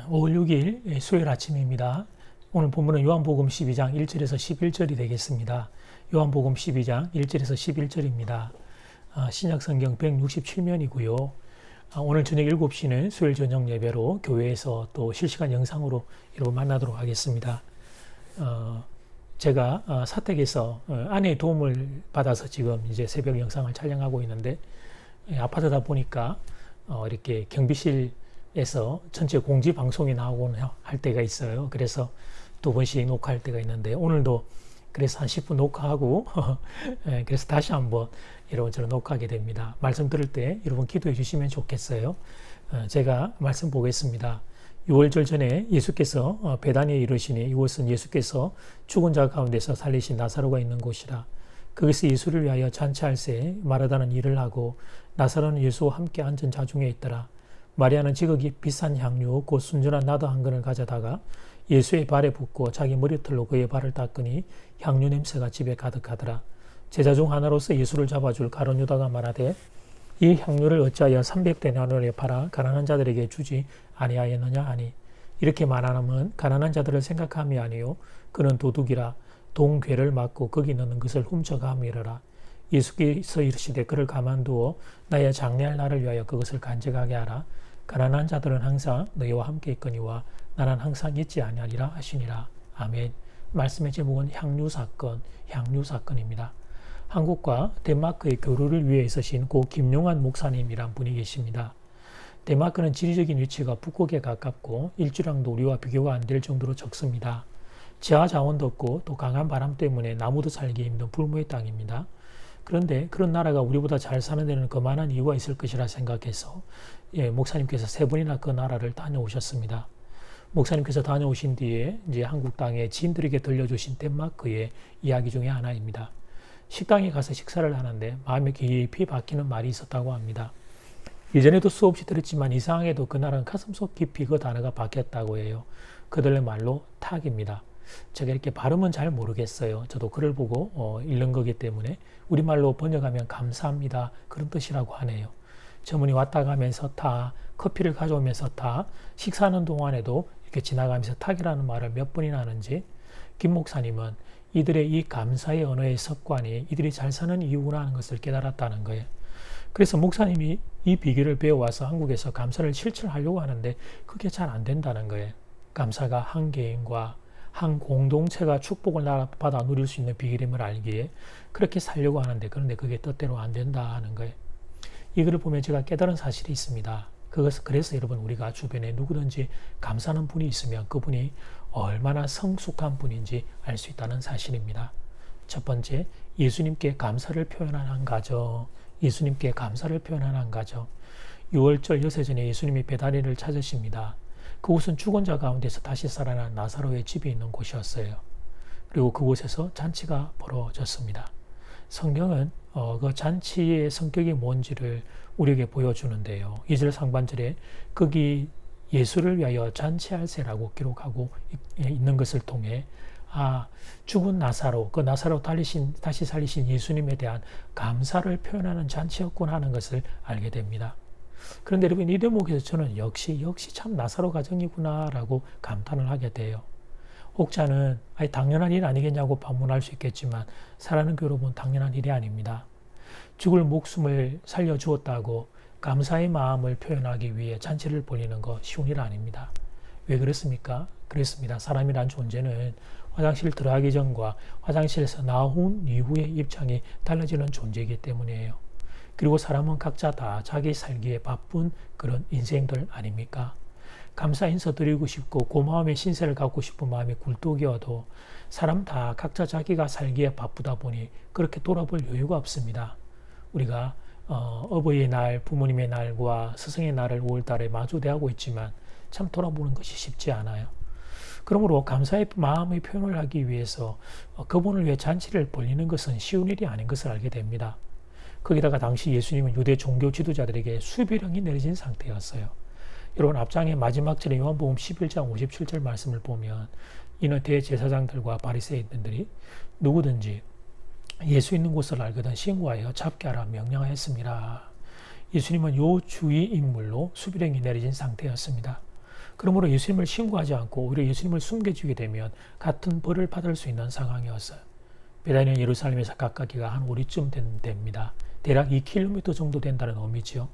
5월 6일 수요일 아침입니다. 오늘 본문은 요한복음 12장 1절에서 11절이 되겠습니다. 요한복음 12장 1절에서 11절입니다. 신약성경 167면이고요. 오늘 저녁 7시는 수요일 저녁 예배로 교회에서 또 실시간 영상으로 여러분 만나도록 하겠습니다. 제가 사택에서 아내의 도움을 받아서 지금 이제 새벽 영상을 촬영하고 있는데, 아파트다 보니까 이렇게 경비실에서 전체 공지 방송이 나오곤 할 때가 있어요. 그래서 두 번씩 녹화할 때가 있는데, 오늘도 그래서 한 10분 녹화하고 그래서 다시 한번 여러분처럼 녹화하게 됩니다. 말씀 들을 때 여러분 기도해 주시면 좋겠어요. 제가 말씀 보겠습니다. 6월절 전에 예수께서 베다니에 이르시니 이곳은 예수께서 죽은 자 가운데서 살리신 나사로가 있는 곳이라. 거기서 예수를 위하여 잔치할새 마르다는 일을 하고 나사로는 예수와 함께 앉은 자 중에 있더라. 마리아는 지극히 비싼 향유 곧 순전한 나도 한 근을 가져다가 예수의 발에 붓고 자기 머리털로 그의 발을 닦으니 향유 냄새가 집에 가득하더라. 제자 중 하나로서 예수를 잡아줄 가룟 유다가 말하되 이 향유를 어찌하여 300데나리온에 팔아 가난한 자들에게 주지 아니하였느냐 하니, 이렇게 말하면 가난한 자들을 생각함이 아니요 그는 도둑이라 동괴를 맞고 거기 넣는 것을 훔쳐감이러라. 예수께서 이르시되 그를 가만두어 나의 장례할 날을 위하여 그것을 간직하게 하라. 가난한 자들은 항상 너희와 함께 있거니와 나는 항상 있지 아니하리라 하시니라. 아멘. 말씀의 제목은 향유사건입니다. 한국과 덴마크의 교류를 위해 있으신 고 김용환 목사님이란 분이 계십니다. 덴마크는 지리적인 위치가 북극에 가깝고 일주량도 우리와 비교가 안 될 정도로 적습니다. 지하 자원도 없고 또 강한 바람 때문에 나무도 살기 힘든 불모의 땅입니다. 그런데 그런 나라가 우리보다 잘 사는 데는 그만한 이유가 있을 것이라 생각해서 목사님께서 3번이나 그 나라를 다녀오셨습니다. 목사님께서 다녀오신 뒤에 이제 한국 땅에 지인들에게 들려주신 덴마크의 이야기 중에 하나입니다. 식당에 가서 식사를 하는데 마음에 깊이 박히는 말이 있었다고 합니다. 예전에도 수없이 들었지만 이상하게도 그날은 가슴속 깊이 그 단어가 박혔다고 해요. 그들의 말로 탁입니다. 제가 이렇게 발음은 잘 모르겠어요. 저도 글을 보고 읽는 거기 때문에 우리말로 번역하면 감사합니다 그런 뜻이라고 하네요. 저분이 왔다 가면서 탁, 커피를 가져오면서 탁, 식사하는 동안에도 이렇게 지나가면서 탁이라는 말을 몇 번이나 하는지, 김 목사님은 이들의 이 감사의 언어의 습관이 이들이 잘 사는 이유구나 하는 것을 깨달았다는 거예요. 그래서 목사님이 이 비결을 배워와서 한국에서 감사를 실천하려고 하는데 그게 잘 안 된다는 거예요. 감사가 한 개인과 한 공동체가 축복을 받아 누릴 수 있는 비결임을 알기에 그렇게 살려고 하는데, 그런데 그게 뜻대로 안 된다 하는 거예요. 이거를 보면 제가 깨달은 사실이 있습니다. 그래서 여러분, 우리가 주변에 누구든지 감사하는 분이 있으면 그분이 얼마나 성숙한 분인지 알 수 있다는 사실입니다. 첫 번째, 예수님께 감사를 표현한 한 가정. 예수님께 감사를 표현한 한 가정. 6월절 여세전에 예수님이 베다니를 찾으십니다. 그곳은 죽은 자 가운데서 다시 살아난 나사로의 집이 있는 곳이었어요. 그리고 그곳에서 잔치가 벌어졌습니다. 성경은 그 잔치의 성격이 뭔지를 우리에게 보여주는데요. 2절 상반절에 거기 예수를 위하여 잔치할새라고 기록하고 있는 것을 통해 죽은 나사로, 그 나사로 다시 살리신 예수님에 대한 감사를 표현하는 잔치였구나 하는 것을 알게 됩니다. 그런데 여러분, 이 대목에서 저는 역시 참 나사로 가정이구나 라고 감탄을 하게 돼요. 혹자는 당연한 일 아니겠냐고 반문할 수 있겠지만, 살아가는 여러분, 당연한 일이 아닙니다. 죽을 목숨을 살려주었다고 감사의 마음을 표현하기 위해 잔치를 벌이는 거 쉬운 일 아닙니다. 왜 그렇습니까? 그렇습니다. 사람이란 존재는 화장실 들어가기 전과 화장실에서 나온 이후의 입장이 달라지는 존재이기 때문이에요. 그리고 사람은 각자 다 자기 살기에 바쁜 그런 인생들 아닙니까? 감사 인사 드리고 싶고 고마움의 신세를 갖고 싶은 마음이 굴뚝이어도 사람 다 각자 자기가 살기에 바쁘다 보니 그렇게 돌아볼 여유가 없습니다. 우리가 어버이의 날, 부모님의 날과 스승의 날을 5월달에 마주대하고 있지만 참 돌아보는 것이 쉽지 않아요. 그러므로 감사의 마음의 표현을 하기 위해서 그분을 위해 잔치를 벌이는 것은 쉬운 일이 아닌 것을 알게 됩니다. 거기다가 당시 예수님은 유대 종교 지도자들에게 수비령이 내려진 상태였어요. 여러분, 앞장의 마지막 절에 요한복음 11장 57절 말씀을 보면 이는 대제사장들과 바리새인들이 누구든지 예수 있는 곳을 알거든 신고하여 잡게 하라 명령하였습니다. 예수님은 요 주의 인물로 수비령이 내려진 상태였습니다. 그러므로 예수님을 신고하지 않고 오히려 예수님을 숨겨주게 되면 같은 벌을 받을 수 있는 상황이었어요. 베다니는 예루살렘에서 가까이가 한 5리쯤 됩니다. 대략 2km 정도 된다는 의미지요.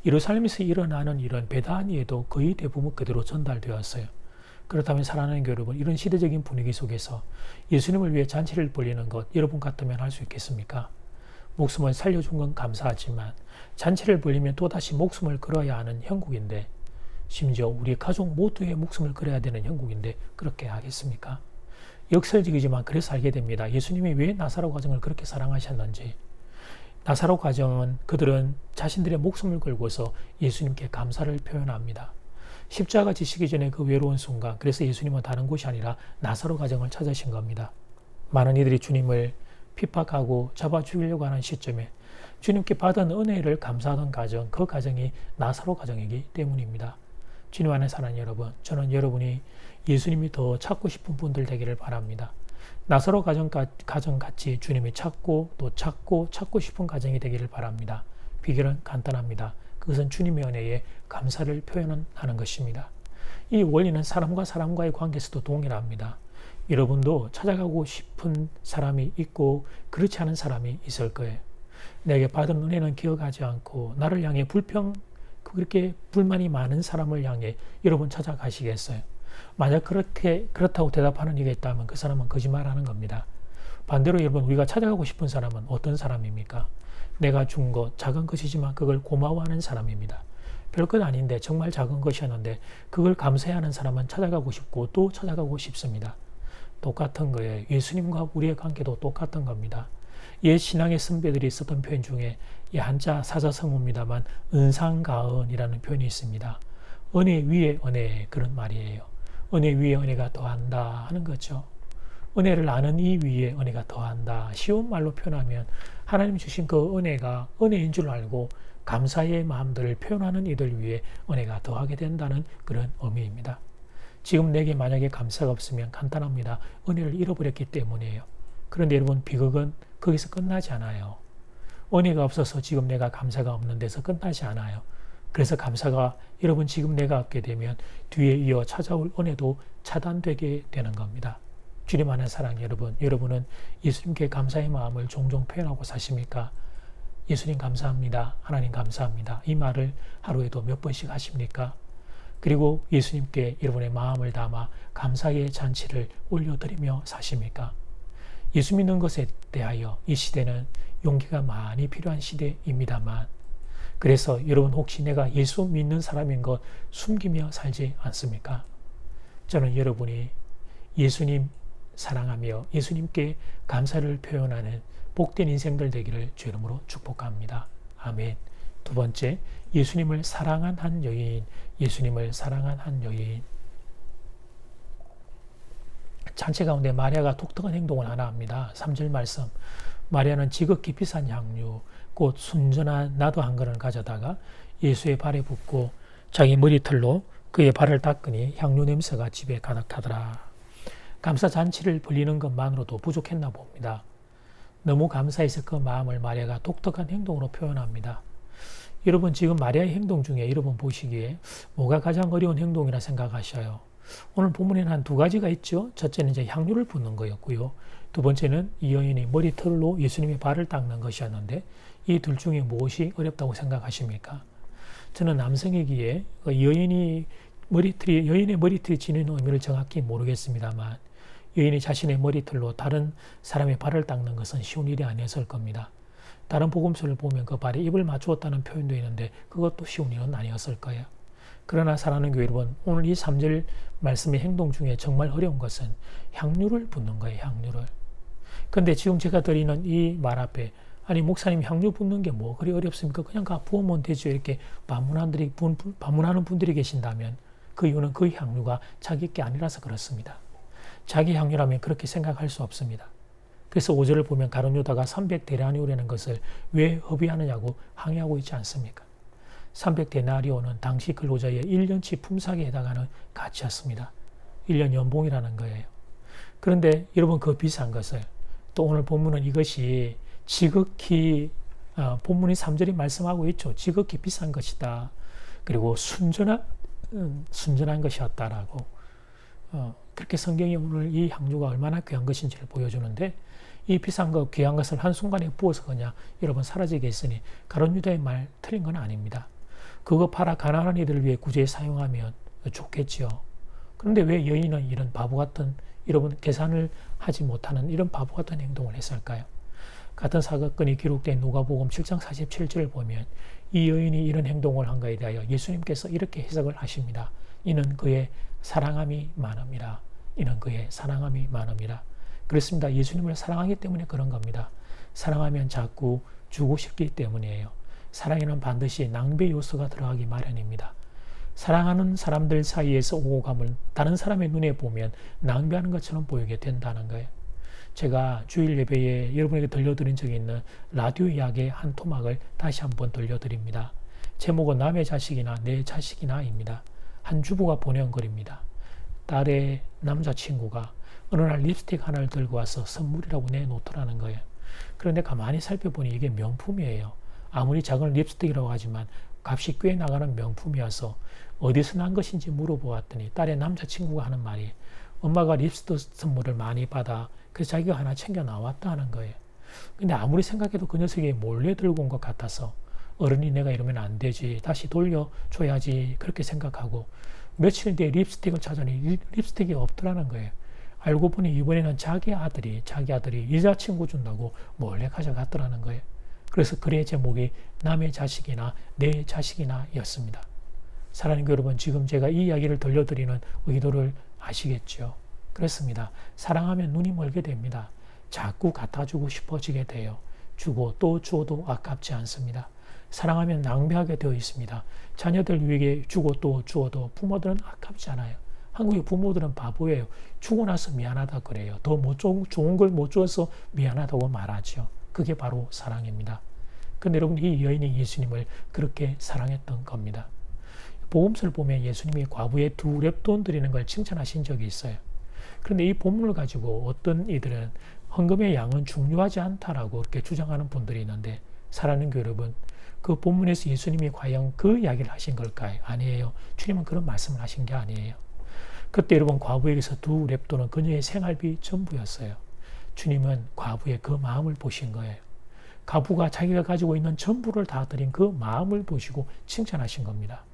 예루살렘에서 일어나는 일은 베다니에도 거의 대부분 그대로 전달되었어요. 그렇다면 사랑하는 여러분, 이런 시대적인 분위기 속에서 예수님을 위해 잔치를 벌리는 것 여러분 같으면 할 수 있겠습니까? 목숨을 살려준 건 감사하지만 잔치를 벌리면 또다시 목숨을 걸어야 하는 형국인데, 심지어 우리 가족 모두의 목숨을 걸어야 되는 형국인데 그렇게 하겠습니까? 역설적이지만 그래서 알게 됩니다. 예수님이 왜 나사로 가정을 그렇게 사랑하셨는지. 나사로 가정은 그들은 자신들의 목숨을 걸고서 예수님께 감사를 표현합니다. 십자가 지시기 전에 그 외로운 순간, 그래서 예수님은 다른 곳이 아니라 나사로 가정을 찾으신 겁니다. 많은 이들이 주님을 핍박하고 잡아 죽이려고 하는 시점에 주님께 받은 은혜를 감사하던 가정, 그 가정이 나사로 가정이기 때문입니다. 주님 안에 사는 여러분, 저는 여러분이 예수님이 더 찾고 싶은 분들 되기를 바랍니다. 나사로 가정같이 주님이 찾고 또 찾고 싶은 가정이 되기를 바랍니다. 비결은 간단합니다. 그것은 주님의 은혜에 감사를 표현하는 것입니다. 이 원리는 사람과 사람과의 관계에서도 동일합니다. 여러분도 찾아가고 싶은 사람이 있고 그렇지 않은 사람이 있을 거예요. 내게 받은 은혜는 기억하지 않고 나를 향해 그렇게 불만이 많은 사람을 향해 여러분 찾아가시겠어요? 만약 그렇다고 대답하는 이가 있다면 그 사람은 거짓말하는 겁니다. 반대로 여러분, 우리가 찾아가고 싶은 사람은 어떤 사람입니까? 내가 준 것, 작은 것이지만 그걸 고마워하는 사람입니다. 별것 아닌데 정말 작은 것이었는데 그걸 감사해하는 사람은 찾아가고 싶고 또 찾아가고 싶습니다. 똑같은 거예요. 예수님과 우리의 관계도 똑같은 겁니다. 옛 신앙의 선배들이 썼던 표현 중에 이 한자 사자성어입니다만 은상가은이라는 표현이 있습니다. 은혜 위에 은혜, 그런 말이에요. 은혜 위에 은혜가 더한다 하는 거죠. 은혜를 아는 이 위에 은혜가 더한다. 쉬운 말로 표현하면 하나님 주신 그 은혜가 은혜인 줄 알고 감사의 마음들을 표현하는 이들 위에 은혜가 더하게 된다는 그런 의미입니다. 지금 내게 만약에 감사가 없으면 간단합니다. 은혜를 잃어버렸기 때문이에요. 그런데 여러분, 비극은 거기서 끝나지 않아요. 은혜가 없어서 지금 내가 감사가 없는 데서 끝나지 않아요. 그래서 감사가 여러분 지금 내가 얻게 되면 뒤에 이어 찾아올 은혜도 차단되게 되는 겁니다. 주님 안에 사랑 여러분, 여러분은 예수님께 감사의 마음을 종종 표현하고 사십니까? 예수님 감사합니다. 하나님 감사합니다. 이 말을 하루에도 몇 번씩 하십니까? 그리고 예수님께 여러분의 마음을 담아 감사의 잔치를 올려드리며 사십니까? 예수 믿는 것에 대하여 이 시대는 용기가 많이 필요한 시대입니다만, 그래서 여러분 혹시 내가 예수 믿는 사람인 것 숨기며 살지 않습니까? 저는 여러분이 예수님 사랑하며 예수님께 감사를 표현하는 복된 인생들 되기를 주 이름으로 축복합니다. 아멘. 두 번째, 예수님을 사랑한 한 여인, 예수님을 사랑한 한 여인. 잔치 가운데 마리아가 독특한 행동을 하나 합니다. 3절 말씀, 마리아는 지극히 비싼 향유, 곧 순전한 나도 한 그릇을 가져다가 예수의 발에 붓고 자기 머리털로 그의 발을 닦으니 향유 냄새가 집에 가득하더라. 감사 잔치를 벌리는 것만으로도 부족했나 봅니다. 너무 감사해서 그 마음을 마리아가 독특한 행동으로 표현합니다. 여러분 지금 마리아의 행동 중에 여러분 보시기에 뭐가 가장 어려운 행동이라 생각하셔요? 오늘 본문에는 한 두 가지가 있죠. 첫째는 이제 향유를 붓는 거였고요. 두 번째는 이 여인이 머리털로 예수님의 발을 닦는 것이었는데 이 둘 중에 무엇이 어렵다고 생각하십니까? 저는 남성이기에 여인의 머리털이 지니는 의미를 정확히 모르겠습니다만 여인이 자신의 머리털로 다른 사람의 발을 닦는 것은 쉬운 일이 아니었을 겁니다. 다른 복음서를 보면 그 발에 입을 맞추었다는 표현도 있는데 그것도 쉬운 일은 아니었을 거예요. 그러나 사랑하는 교회 여러분, 오늘 이 3절 말씀의 행동 중에 정말 어려운 것은 향유를 붓는 거예요. 향유를. 근데 지금 제가 드리는 이 말 앞에 아니 목사님 향유 붓는 게 뭐 그리 어렵습니까? 그냥 가 부으면 되죠. 이렇게 반문하는 분들이 계신다면 그 이유는 그 향유가 자기 게 아니라서 그렇습니다. 자기 향유라면 그렇게 생각할 수 없습니다. 그래서 5절을 보면 가룟 유다가 300데나리오라는 것을 왜 허비하느냐고 항의하고 있지 않습니까? 300데나리오는 당시 근로자의 1년치 품삯에 해당하는 가치였습니다. 1년 연봉이라는 거예요. 그런데 여러분 그 비싼 것을 또 오늘 본문은 이것이 지극히 본문이 3절이 말씀하고 있죠. 지극히 비싼 것이다. 그리고 순전한 순전한 것이었다라고 그렇게 성경이 오늘 이 향유가 얼마나 귀한 것인지를 보여주는데 이 비싼 것 귀한 것을 한순간에 부어서 그냥 여러분 사라지게 했으니 가룟 유다의 말 틀린 건 아닙니다. 그거 팔아 가난한 이들을 위해 구제에 사용하면 좋겠지요. 그런데 왜 여인은 이런 바보 같은 여러분 계산을 하지 못하는 이런 바보 같은 행동을 했을까요? 같은 사건이 기록된 누가복음 7장 47절을 보면 이 여인이 이런 행동을 한 것에 대하여 예수님께서 이렇게 해석을 하십니다. 이는 그의 사랑함이 많음이라. 이는 그의 사랑함이 많음이라. 그렇습니다. 예수님을 사랑하기 때문에 그런 겁니다. 사랑하면 자꾸 주고 싶기 때문이에요. 사랑에는 반드시 낭비의 요소가 들어가기 마련입니다. 사랑하는 사람들 사이에서 오고 감을 다른 사람의 눈에 보면 낭비하는 것처럼 보이게 된다는 거예요. 제가 주일 예배에 여러분에게 들려드린 적이 있는 라디오 이야기의 한 토막을 다시 한번 들려드립니다. 제목은 남의 자식이나 내 자식이나입니다. 한 주부가 보낸 글입니다. 딸의 남자친구가 어느 날 립스틱 하나를 들고 와서 선물이라고 내놓더라는 거예요. 그런데 가만히 살펴보니 이게 명품이에요. 아무리 작은 립스틱이라고 하지만 값이 꽤 나가는 명품이어서 어디서 난 것인지 물어보았더니 딸의 남자친구가 하는 말이 엄마가 립스틱 선물을 많이 받아 그래서 자기가 하나 챙겨 나왔다 하는 거예요. 근데 아무리 생각해도 그 녀석이 몰래 들고 온 것 같아서 어른이 내가 이러면 안 되지 다시 돌려줘야지 그렇게 생각하고 며칠 뒤에 립스틱을 찾아니 립스틱이 없더라는 거예요. 알고 보니 이번에는 자기 아들이 여자친구 준다고 몰래 가져갔더라는 거예요. 그래서 글의 제목이 남의 자식이나 내 자식이나 였습니다. 사랑하는 여러분, 지금 제가 이 이야기를 들려드리는 의도를 아시겠죠? 그렇습니다. 사랑하면 눈이 멀게 됩니다. 자꾸 갖다 주고 싶어지게 돼요. 주고 또 주어도 아깝지 않습니다. 사랑하면 낭비하게 되어 있습니다. 자녀들 위해 주고 또 주어도 부모들은 아깝지 않아요. 한국의 부모들은 바보예요. 주고 나서 미안하다 그래요. 더 좋은 걸 못 줘서 미안하다고 말하죠. 그게 바로 사랑입니다. 근데 여러분, 이 여인이 예수님을 그렇게 사랑했던 겁니다. 복음서를 보면 예수님이 과부의 2렙돈 드리는 걸 칭찬하신 적이 있어요. 그런데 이 본문을 가지고 어떤 이들은 헌금의 양은 중요하지 않다라고 이렇게 주장하는 분들이 있는데, 사랑하는 여러분, 그 본문에서 예수님이 과연 그 이야기를 하신 걸까요? 아니에요. 주님은 그런 말씀을 하신 게 아니에게요. 그때 여러분, 과부에게서 2렙돈은 그녀의 생활비 전부였어요. 주님은 과부의 그 마음을 보신 거예요. 과부가 자기가 가지고 있는 전부를 다 드린 그 마음을 보시고 칭찬하신 겁니다.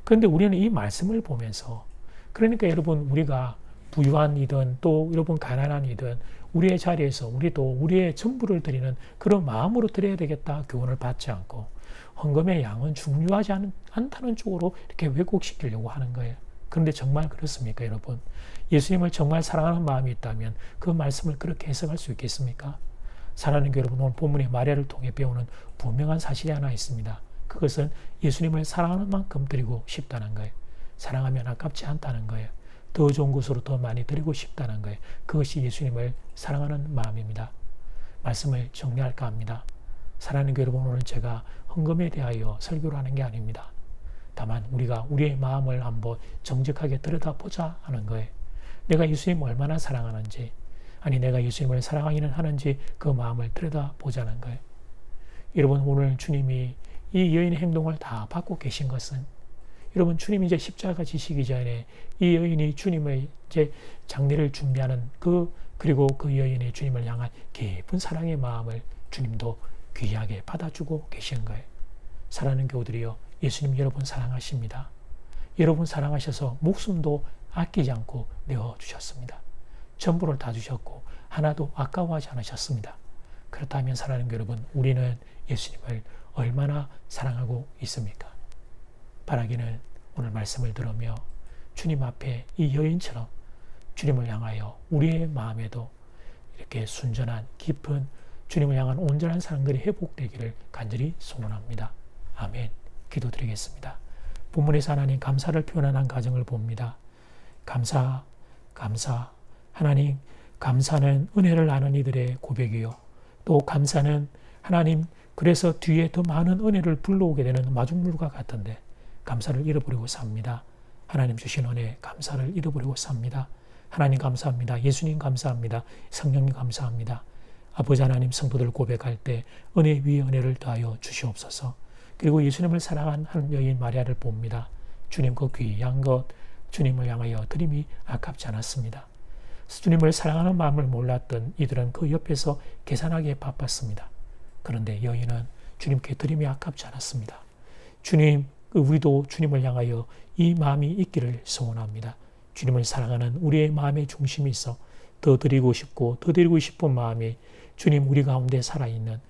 그런데 우리는 이 말씀을 보면서, 그러니까 여러분, 우리가 부유한 이든 또 여러분 가난한 이든 우리의 자리에서 우리도 우리의 전부를 드리는 그런 마음으로 드려야 되겠다 교훈을 받지 않고 헌금의 양은 중요하지 않다는 쪽으로 이렇게 왜곡시키려고 하는 거예요. 그런데 정말 그렇습니까, 여러분? 예수님을 정말 사랑하는 마음이 있다면 그 말씀을 그렇게 해석할 수 있겠습니까? 사랑하는 여러분, 오늘 본문의 마리아를 통해 배우는 분명한 사실이 하나 있습니다. 그것은 예수님을 사랑하는 만큼 드리고 싶다는 거예요. 사랑하면 아깝지 않다는 거예요. 더 좋은 곳으로 더 많이 드리고 싶다는 거예요. 그것이 예수님을 사랑하는 마음입니다. 말씀을 정리할까 합니다. 사랑하는 여러분, 오늘 제가 헌금에 대하여 설교를 하는 게 아닙니다. 다만 우리가 우리의 마음을 한번 정직하게 들여다보자 하는 거예요. 내가 예수님을 얼마나 사랑하는지, 아니 내가 예수님을 사랑하기는 하는지 그 마음을 들여다보자는 거예요. 여러분, 오늘 주님이 이 여인의 행동을 다 받고 계신 것은, 여러분, 주님이 이제 십자가 지시기 전에 이 여인이 주님의 이제 장례를 준비하는 그리고 그 여인의 주님을 향한 깊은 사랑의 마음을 주님도 귀하게 받아주고 계시는 거예요. 사랑하는 교우들이여, 예수님 여러분 사랑하십니다. 여러분 사랑하셔서 목숨도 아끼지 않고 내어주셨습니다. 전부를 다 주셨고 하나도 아까워하지 않으셨습니다. 그렇다면 사랑하는 여러분, 우리는 예수님을 얼마나 사랑하고 있습니까? 바라기는 오늘 말씀을 들으며 주님 앞에 이 여인처럼 주님을 향하여 우리의 마음에도 이렇게 순전한 깊은 주님을 향한 온전한 사랑들이 회복되기를 간절히 소원합니다. 아멘. 기도드리겠습니다. 본문에서 하나님 감사를 표현한 가정을 봅니다. 감사. 하나님, 감사는 은혜를 아는 이들의 고백이요. 또 감사는 하나님, 그래서 뒤에 더 많은 은혜를 불러오게 되는 마중물과 같은데 감사를 잃어버리고 삽니다. 하나님 주신 은혜 감사를 잃어버리고 삽니다. 하나님 감사합니다. 예수님 감사합니다. 성령님 감사합니다. 아버지 하나님, 성도들 고백할 때 은혜 위에 은혜를 더하여 주시옵소서. 그리고 예수님을 사랑한 한 여인 마리아를 봅니다. 주님 그 귀한 것 주님을 향하여 드림이 아깝지 않았습니다. 주님을 사랑하는 마음을 몰랐던 이들은 그 옆에서 계산하기에 바빴습니다. 그런데 여인은 주님께 드림이 아깝지 않았습니다. 주님, 우리도 주님을 향하여 이 마음이 있기를 소원합니다. 주님을 사랑하는 우리의 마음의 중심이 있어 더 드리고 싶고 더 드리고 싶은 마음이 주님 우리 가운데 살아있는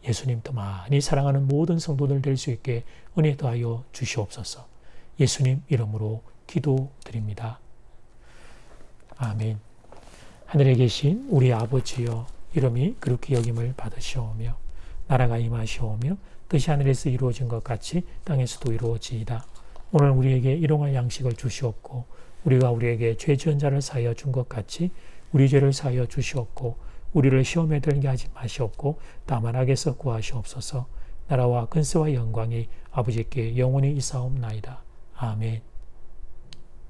예수님 더 많이 사랑하는 모든 성도들 될 수 있게 은혜 더하여 주시옵소서. 예수님 이름으로 기도드립니다. 아멘. 하늘에 계신 우리 아버지여, 이름이 그렇게 여김을 받으시오며 나라가 임하시오며 뜻이 하늘에서 이루어진 것 같이 땅에서도 이루어지이다. 오늘 우리에게 일용할 양식을 주시옵고 우리가 우리에게 죄 지은 자를 사하여 준 것 같이 우리 죄를 사하여 주시옵고 우리를 시험에 들게 하지 마시옵고 다만 악에서 구하시옵소서. 나라와 근세와 영광이 아버지께 영원히 있사옵나이다. 아멘.